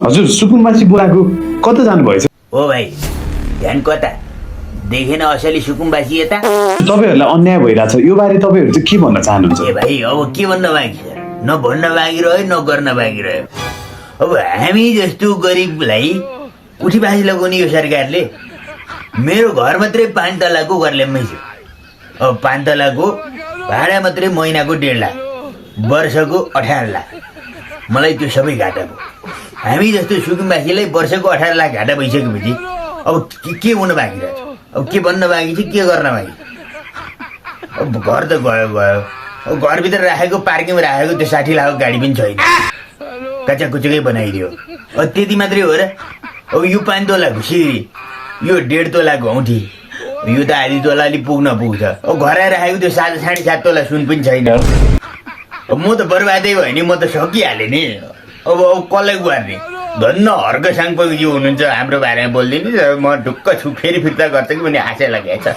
हजुर सुकुम्बासी बोलाको कता जानुभएछ हो भाइ ध्यान कता देखेन असली सुकुम्बासी यता तपाईँहरूलाई अन्याय भइरहेछ यो बारे तपाईँहरू चाहिँ के भन्न चाहनुहुन्छ ए भाइ अब के भन्न बाँकी छ न भन्न बाँकी रह्यो न गर्न बाँकी रह्यो अब हामी जस्तो गरिबलाई उठीबासी लगाउने यो सरकारले मेरो घर मात्रै 5 तलाको घर ल्याम्मै छ अब 5 तलाको भाडा मात्रै महिनाको 1.5 लाख वर्षको 18 लाख मलाई त्यो सबै घाटा भयो हामी जस्तो सुकुम्बासीलाई वर्षको 18 लाख घाटा भइसकेपछि अब के हुन बाँकी रहेछ अब के भन्न बाँकी छ के गर्न बाँकी अब घर त गयो गयो अब घरभित्र राखेको पार्किङमा राखेको त्यो 60 लाखको गाडी पनि छैन कच्चा कुचुकै बनाइदियो अब त्यति मात्रै हो र अब यो 5 तोलाको सिँढी यो 1.5 तोलाको औँठी यो त आधी तोला अलि पुग्न पुग्छ अब घर आएर राखेको त्यो 7.5 तोला सुन पनि छैन अब म त बर्बादै भयो नि म त सकिहालेँ नि अब कसलाई गुहार्ने धन्न हर्क साङपजी हुनुहुन्छ हाम्रो बारेमा बोलिदिनु म ढुक्क छु फेरि फिर्ता गर्छ कि भन्ने आशा लागेको छ